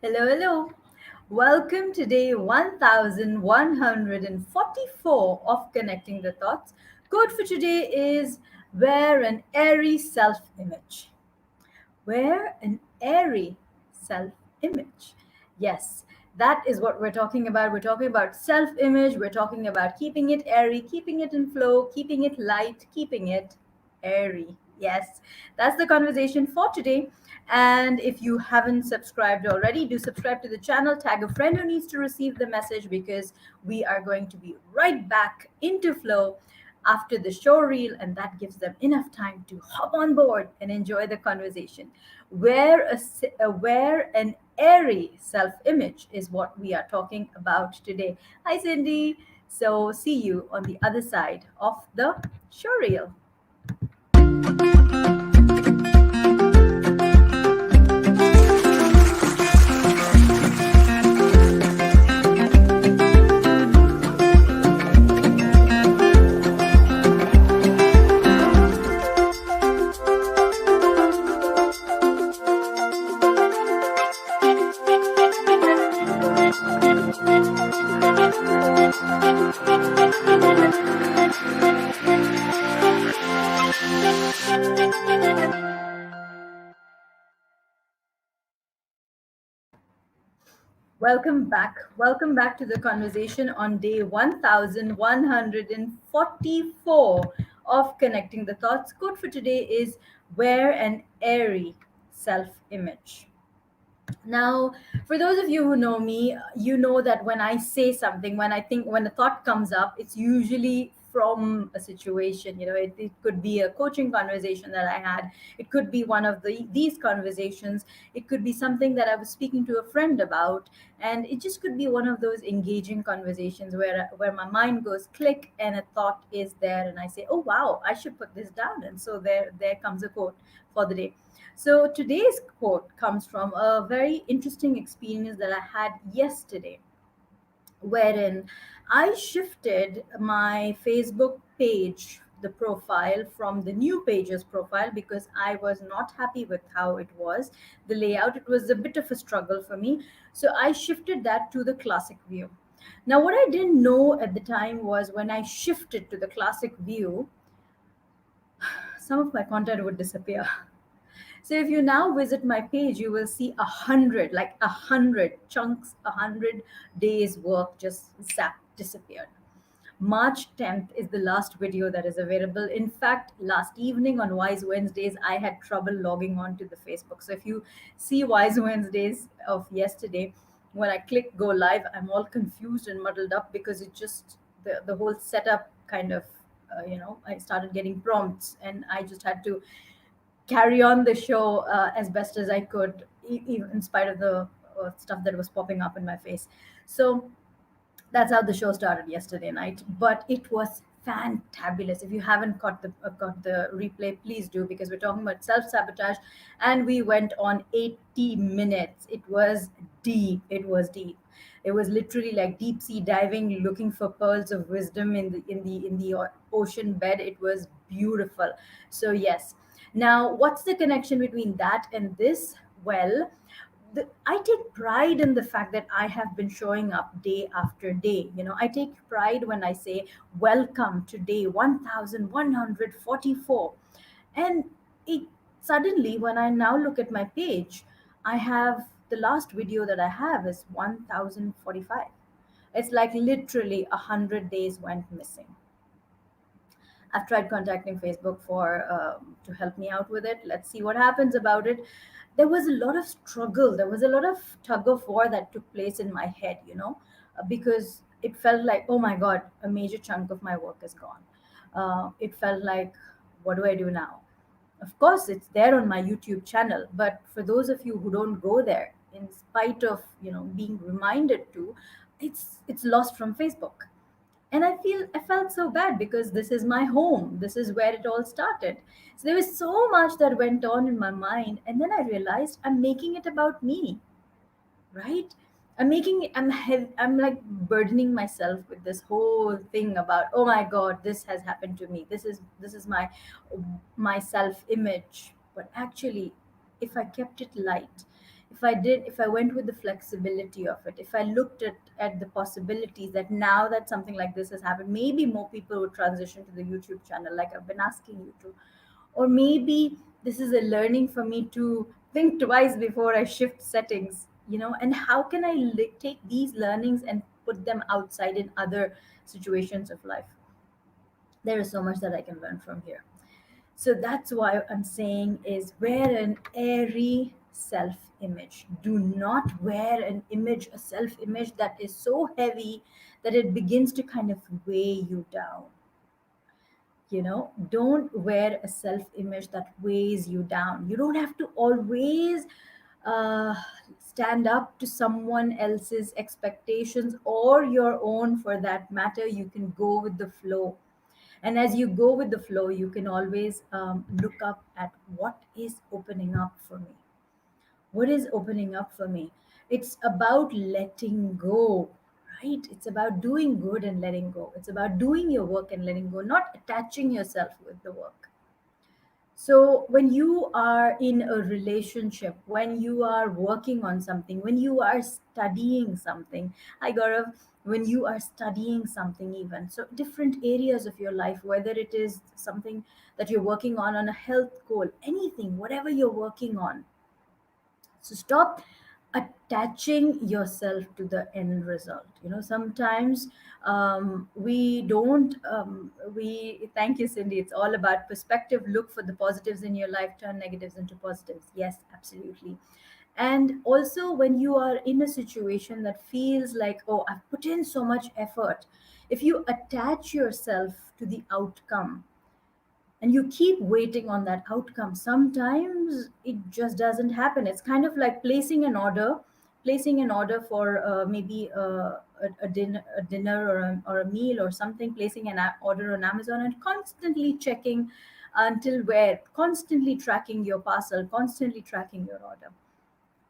Hello, hello. Welcome to day 1144 of Connecting the Thoughts. Code for today is wear an airy self image. Wear an airy self image. Yes, that is what we're talking about. We're talking about self image. We're talking about keeping it airy, keeping it in flow, keeping it light, keeping it airy. Yes, that's the conversation for today. And if you haven't subscribed already, do subscribe to the channel, tag a friend who needs to receive the message because we are going to be right back into flow after the show reel, and that gives them enough time to hop on board and enjoy the conversation. Wear an airy self image is what we are talking about today. Hi, Cindy. So, see you on the other side of the show reel. Welcome back. Welcome back to the conversation on day 1144 of Connecting the Thoughts. Code for today is wear an airy self image. Now, for those of you who know me, you know that when I say something, when a thought comes up, it's usually from a situation. It could be a coaching conversation that I had. It could be one of these conversations. It could be something that I was speaking to a friend about, and it just could be one of those engaging conversations where my mind goes click and a thought is there, and I say, "Oh wow, I should put this down." And so there comes a quote for the day. So today's quote comes from a very interesting experience that I had yesterday, wherein I shifted my Facebook page, the profile, from the new pages profile because I was not happy with how it was. The layout, it was a bit of a struggle for me. So I shifted that to the classic view. Now, what I didn't know at the time was when I shifted to the classic view, some of my content would disappear. So if you now visit my page, you will see 100, like 100 chunks, 100 days work just disappeared. March 10th is the last video that is available. In fact, last evening on Wise Wednesdays, I had trouble logging on to the Facebook. So if you see Wise Wednesdays of yesterday, when I click go live, I'm all confused and muddled up because it just, the whole setup kind of, I started getting prompts and I just had to carry on the show as best as I could, even in spite of the stuff that was popping up in my face. So that's how the show started yesterday night. But it was fantabulous. If you haven't got the replay, please do, because we're talking about self sabotage, and we went on 80 minutes. It was deep. It was deep. It was literally like deep sea diving, looking for pearls of wisdom in the ocean bed. It was beautiful. So yes. Now, what's the connection between that and this? Well, I take pride in the fact that I have been showing up day after day. I take pride when I say, "Welcome to day 1144." And it suddenly, when I now look at my page, I have the last video that I have is 1045. It's like literally 100 days went missing. I've tried contacting Facebook for to help me out with it. Let's see what happens about it. There was a lot of struggle. There was a lot of tug of war that took place in my head, because it felt like, oh my God, a major chunk of my work is gone. It felt like, what do I do now? Of course, it's there on my YouTube channel, but for those of you who don't go there, in spite of being reminded to, it's lost from Facebook. And I felt so bad because this is my home, this is where it all started. So there was so much that went on in my mind, and then I realized I'm making it about me, right? I'm like burdening myself with this whole thing about, oh my God, this has happened to me, this is my self image. But actually, if I kept it light, if I went with the flexibility of it, if I looked at the possibilities that now that something like this has happened, maybe more people would transition to the YouTube channel, like I've been asking you to. Or maybe this is a learning for me to think twice before I shift settings, and how can I take these learnings and put them outside in other situations of life. There is so much that I can learn from here. So that's why I'm saying is wear an airy self image. Do not wear an image, a self image that is so heavy that it begins to kind of weigh you down. Don't wear a self image that weighs you down. You don't have to always uh, stand up to someone else's expectations or your own for that matter. You can go with the flow, and as you go with the flow, you can always look up at what is opening up for me. What is opening up for me? It's about letting go, right? It's about doing good and letting go. It's about doing your work and letting go, not attaching yourself with the work. So, when you are in a relationship, when you are working on something, when you are studying something, I got when you are studying something, even so, different areas of your life, whether it is something that you're working on a health goal, anything, whatever you're working on, so stop attaching yourself to the end result. Sometimes we don't we thank you, Cindy. It's all about perspective. Look for the positives in your life, turn negatives into positives. Yes, absolutely. And also, when you are in a situation that feels like, oh, I've put in so much effort, if you attach yourself to the outcome and you keep waiting on that outcome, sometimes it just doesn't happen. It's kind of like placing an order for maybe a dinner or a meal or something, placing an order on Amazon and constantly checking until where, constantly tracking your parcel, constantly tracking your order.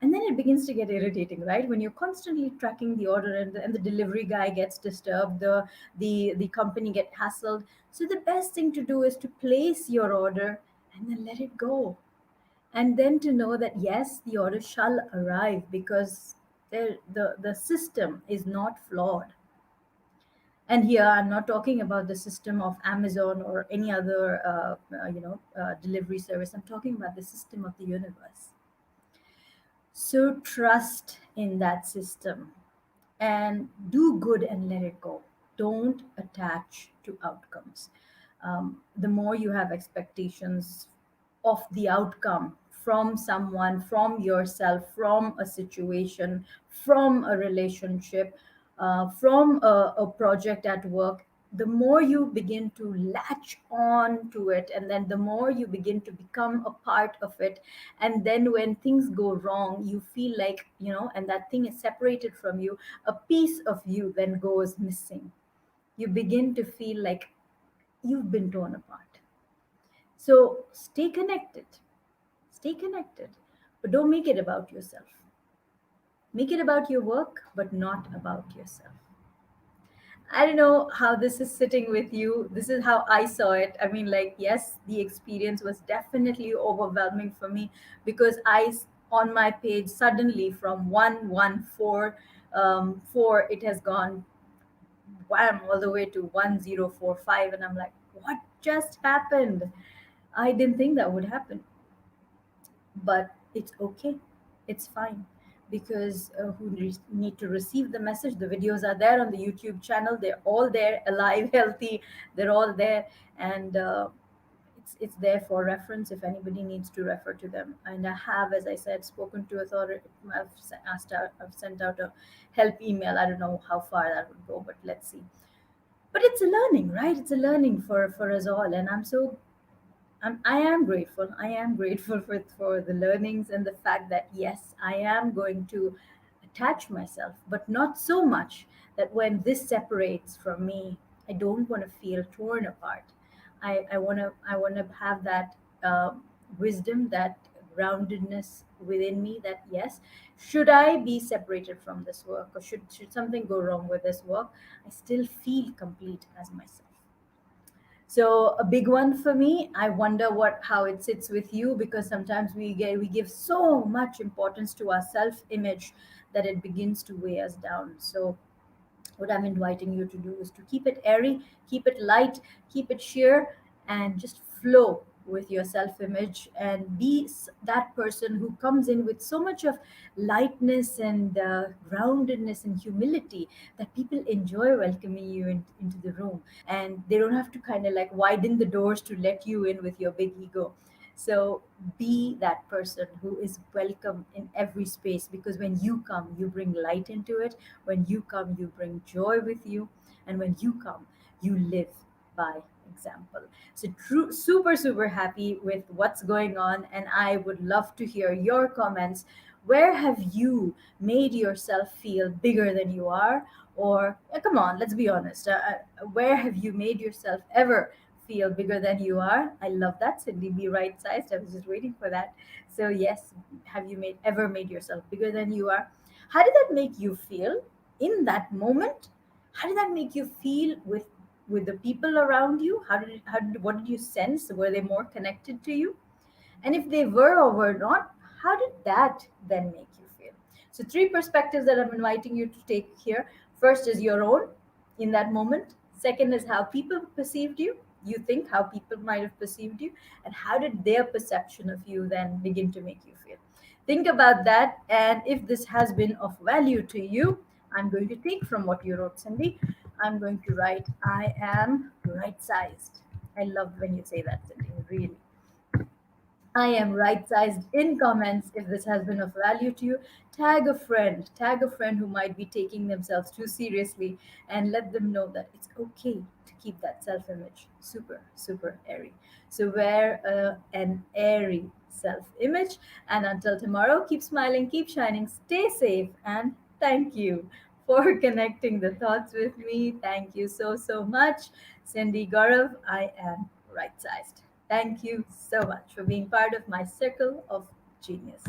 And then it begins to get irritating, right? When you're constantly tracking the order, and the delivery guy gets disturbed, the company get hassled. So the best thing to do is to place your order and then let it go, and then to know that yes, the order shall arrive, because the system is not flawed. And here I'm not talking about the system of Amazon or any other delivery service. I'm talking about the system of the universe. So trust in that system and do good and let it go. Don't attach to outcomes. The more you have expectations of the outcome from someone, from yourself, from a situation, from a relationship, from a project at work, the more you begin to latch on to it, and then the more you begin to become a part of it. And then when things go wrong, you feel like, and that thing is separated from you, a piece of you then goes missing. You begin to feel like you've been torn apart. So stay connected, but don't make it about yourself. Make it about your work, but not about yourself. I don't know how this is sitting with you. This is how I saw it. I mean, like, yes, the experience was definitely overwhelming for me, because on my page, suddenly from 114, 4, it has gone wham all the way to 1045. And I'm like, what just happened? I didn't think that would happen. But it's okay, it's fine, because need to receive the message. The videos are there on the YouTube channel, they're all there, alive, healthy, they're all there. And it's there for reference if anybody needs to refer to them. And I have, as I said, spoken to authority. I've sent out a help email. I don't know how far that would go, but let's see. But it's a learning, right? It's a learning for us all, and I am grateful. I am grateful for the learnings and the fact that yes, I am going to attach myself, but not so much that when this separates from me, I don't want to feel torn apart. I want to have that wisdom, that groundedness within me. That yes, should I be separated from this work, or should something go wrong with this work, I still feel complete as myself. So a big one for me. I wonder what how it sits with you, because sometimes we give so much importance to our self image that it begins to weigh us down. So what I'm inviting you to do is to keep it airy, keep it light, keep it sheer, and just flow with your self image and be that person who comes in with so much of lightness and groundedness and humility that people enjoy welcoming you into the room, and they don't have to kind of like widen the doors to let you in with your big ego. So be that person who is welcome in every space, because when you come, you bring light into it. When you come, you bring joy with you. And when you come, you live by example. So, super, super happy with what's going on. And I would love to hear your comments. Where have you made yourself feel bigger than you are? Or, come on, let's be honest. Where have you made yourself ever feel bigger than you are? I love that. Cindy, be right sized. I was just waiting for that. So, yes, have you made yourself bigger than you are? How did that make you feel in that moment? How did that make you feel with the people around you? What did you sense? Were they more connected to you? And if they were or were not, how did that then make you feel? So, three perspectives that I'm inviting you to take here. First is your own in that moment. Second is how people perceived you. You think how people might have perceived you, and how did their perception of you then begin to make you feel? Think about that. And if this has been of value to you, I'm going to take from what you wrote, Cindy. I'm going to write, I am right sized. I love when you say that, Cindy, really. I am right sized in comments if this has been of value to you. Tag a friend who might be taking themselves too seriously, and let them know that it's okay to keep that self image super, super airy. So, wear an airy self image. And until tomorrow, keep smiling, keep shining, stay safe, and thank you for connecting the thoughts with me. Thank you so, so much. Cindy Gaurav, I am right sized. Thank you so much for being part of my circle of genius.